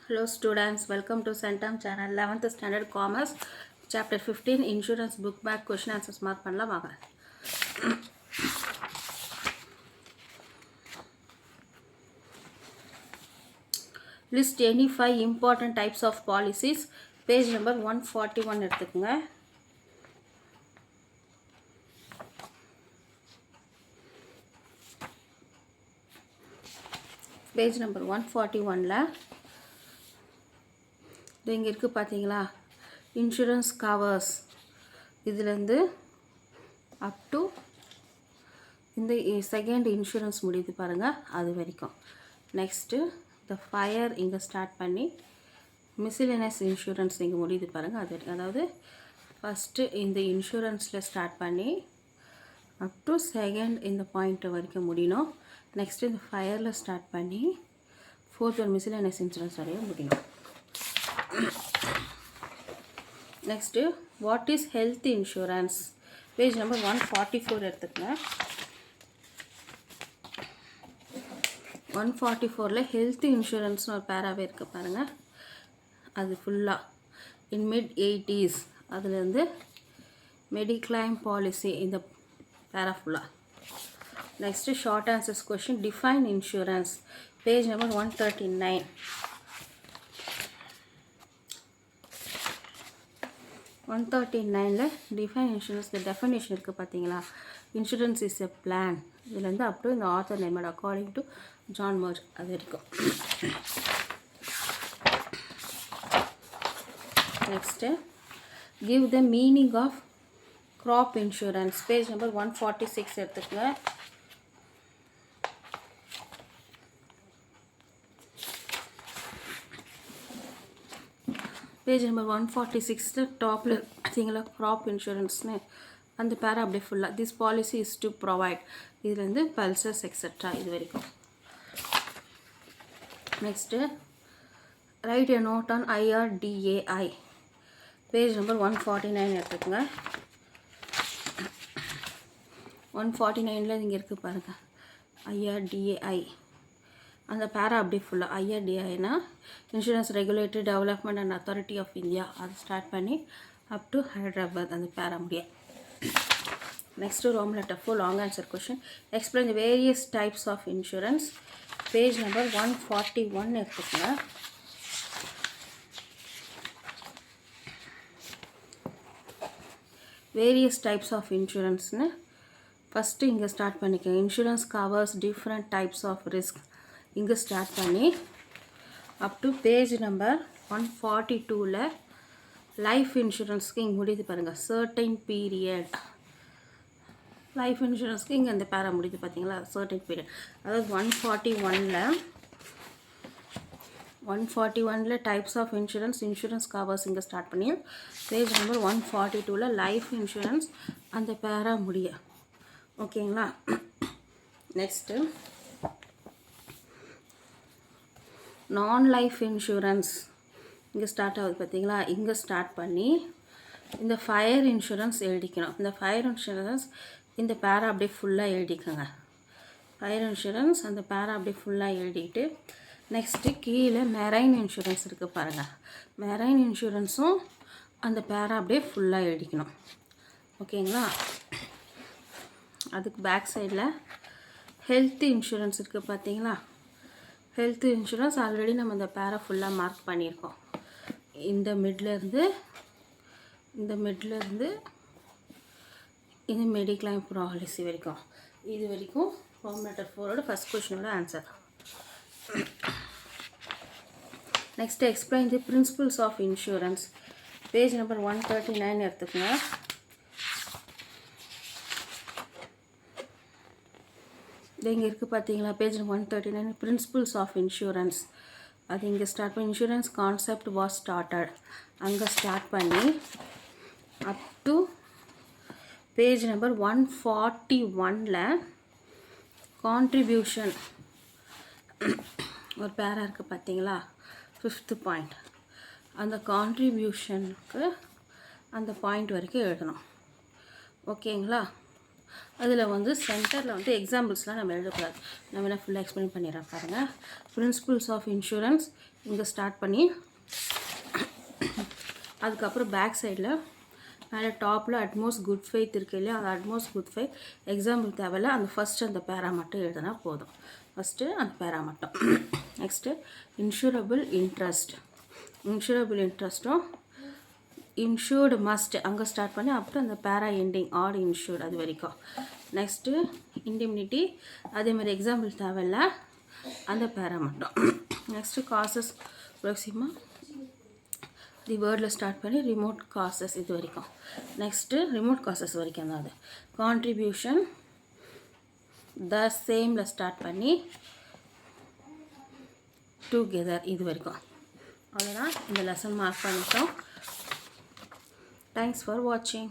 Hello students, welcome to Centum channel 11th standard commerce chapter 15 insurance book back question answers mark பண்ணலாம் வாங்க. List any 5 important types of policies. Page number 141 எடுத்துக்கங்க. Page number 141ல இங்க இருக்கு பாத்தீங்களா, insurance covers இதுலேருந்து up to இந்த second insurance முடியுது பாருங்கள், அது வரைக்கும். நெக்ஸ்ட்டு இந்த ஃபயர் இங்கே ஸ்டார்ட் பண்ணி மிஸ்லினியஸ் இன்சூரன்ஸ் இங்கே முடியுது பாருங்கள், அது வரைக்கும். அதாவது ஃபஸ்ட்டு இந்த இன்சூரன்ஸில் ஸ்டார்ட் பண்ணி அப் டு செகண்ட் இந்த பாயிண்ட் வரைக்கும் முடியணும். நெக்ஸ்ட்டு இந்த ஃபயரில் ஸ்டார்ட் பண்ணி ஃபோர்த் ஒன் மிஸ்லினியஸ் இன்சூரன்ஸ் வரையும் முடியணும். Next what is health insurance? Page number 144 எடுத்துக்கங்க. 144ல் ஹெல்த் இன்சூரன்ஸ்னு ஒரு பேராவே இருக்குது பாருங்கள், அது ஃபுல்லாக இன் மிட் 80s அதுலேருந்து மெடிக்ளைம் பாலிசி இந்த பேரா ஃபுல்லாக. Next short answers question define insurance. Page number 139. 139ல் டிஃபைன் இன்சூரன்ஸ் டெஃபினேஷன் இருக்குது பார்த்தீங்களா. இன்சூரன்ஸ் இஸ் எ பிளான், இதுலேருந்து அப் டு இந்த author named according to John Magee அது வரைக்கும். Next give the meaning of crop insurance. Page number 146 எடுத்துக்கங்க. Page number 146ல் டாப்பில் பார்த்தீங்களா க்ராப் இன்சூரன்ஸ்னு அந்த பேரா அப்படியே ஃபுல்லாக this policy is to provide, இதுலேருந்து பல்சஸ் எக்ஸெட்ரா இது வரைக்கும். Next write a note on IRDAI. Page number 149 எடுத்துக்கோங்க. 149ல் இங்கே இருக்குது பாருங்கள் IRDAI அந்த பேரா அப்படியே ஃபுல்லாக. IRDAIனா insurance regulatory development and authority of India, அது ஸ்டார்ட் பண்ணி அப் டு ஹைதராபாத் அந்த பேரா முடிய. Next roman letter 4 long answer question explain the various types of insurance. Page number 141 எடுத்துக்கோங்க. வேரியஸ் டைப்ஸ் ஆஃப் இன்சூரன்ஸ்னு ஃபஸ்ட்டு இங்கே ஸ்டார்ட் பண்ணிக்கோங்க. Insurance covers different types of risk இங்கே ஸ்டார்ட் பண்ணி அப் டு பேஜ் நம்பர் 142ல் லைஃப் இன்சூரன்ஸ்க்கு இங்கே முடியுது பாருங்கள் சர்டைன் பீரியட். லைஃப் இன்சூரன்ஸ்க்கு இங்கே அந்த பேரா முடியுது பார்த்தீங்களா சர்டைன் பீரியட். அதாவது 141ல் டைப்ஸ் ஆஃப் இன்சூரன்ஸ் கவர்ஸ் இங்கே ஸ்டார்ட் பண்ணி பேஜ் நம்பர் 142ல் லைஃப் இன்சூரன்ஸ் அந்த பேரா முடிய. ஓகேங்களா. நெக்ஸ்ட்டு நான் லைஃப் இன்சூரன்ஸ் இங்கே ஸ்டார்ட் ஆகுது பார்த்தீங்களா, இங்கே ஸ்டார்ட் பண்ணி இந்த ஃபயர் இன்சூரன்ஸ் எழுதிக்கணும். இந்த ஃபயர் இன்சூரன்ஸ் இந்த பேரா அப்படியே ஃபுல்லாக எழுதிக்கோங்க. ஃபயர் இன்சூரன்ஸ் அந்த பேரா அப்படியே ஃபுல்லாக எழுதிக்கிட்டு நெக்ஸ்ட்டு கீழே மெரைன் இன்சூரன்ஸ் இருக்குது பாருங்கள், மெரைன் இன்சூரன்ஸும் அந்த பேரா அப்படியே ஃபுல்லாக எழுதிக்கணும். ஓகேங்களா. அதுக்கு பேக் சைடில் ஹெல்த் இன்சூரன்ஸ் இருக்குது பார்த்தீங்களா, ஹெல்த் இன்சூரன்ஸ் ஆல்ரெடி நம்ம இந்த பேரா ஃபுல்லாக மார்க் பண்ணியிருக்கோம். இந்த மிட்லேருந்து இந்த மெடிக்ளைம் பாலிசி வரைக்கும் இது வரைக்கும் ரோம் லெட்டர் 4ஓட ஃபஸ்ட் கொஷினோட answer. Next explain the principles of insurance. Page number 139 எடுத்துக்கோங்க. இங்கே இருக்குது பார்த்தீங்களா பேஜ் 139 பிரின்சிபல்ஸ் ஆஃப் இன்சூரன்ஸ். அது இங்கே ஸ்டார்ட் பண்ணி இன்சூரன்ஸ் கான்செப்ட் வாஸ் ஸ்டார்டட் அங்கே ஸ்டார்ட் பண்ணி அப் டு பேஜ் நம்பர் 141ல் கான்ட்ரிபியூஷன் ஒரு பேரா இருக்குது பார்த்தீங்களா 5th பாயிண்ட், அந்த கான்ட்ரிபியூஷனுக்கு அந்த பாயிண்ட் வரைக்கும் எழுதணும். ஓகேங்களா. அதில் வந்து சென்டரில் வந்து எக்ஸாம்பிள்ஸ்லாம் நம்ம எழுதக்கூடாது. நம்ம என்ன ஃபுல்லாக எக்ஸ்பிளைன் பண்ணிடுறேன் பாருங்கள். பிரின்சிபல்ஸ் ஆஃப் இன்சூரன்ஸ் இங்கே ஸ்டார்ட் பண்ணி அதுக்கப்புறம் பேக் சைடில் மேலே டாப்பில் அட்மோஸ்ட் குட் ஃபெய்த் இருக்கு இல்லையா, அந்த அட்மோஸ்ட் குட் ஃபெய்த் எக்ஸாம்பிள் தேவையில்ல, அந்த ஃபஸ்ட்டு அந்த பேரா மட்டும் எழுதுனா போதும். ஃபஸ்ட்டு அந்த பேரா மட்டும். Next insurable interest. இன்சூரபிள் இன்ட்ரெஸ்ட்டும் இன்சூர்டு மஸ்ட் அங்கே ஸ்டார்ட் பண்ணி அப்புறம் அந்த பேரா எண்டிங் ஆர் இன்சூர்டு அது வரைக்கும். நெக்ஸ்ட்டு இண்டிம்னிட்டி அதேமாதிரி எக்ஸாம்பிள் தேவையில்ல, அந்த பேரா மட்டும். நெக்ஸ்ட்டு காசஸ் ப்ராக்சிமா தி வேர்டில் ஸ்டார்ட் பண்ணி ரிமோட் காசஸ் இது வரைக்கும். நெக்ஸ்ட்டு ரிமோட் காசஸ் வரைக்கும் தான் அது. கான்ட்ரிபியூஷன் த சேமில் ஸ்டார்ட் பண்ணி டுகெதர் இது வரைக்கும். அதுதான் இந்த லெசன் மார்க் பண்ணிட்டோம். தேங்க்ஸ் ஃபார் வாட்சிங்.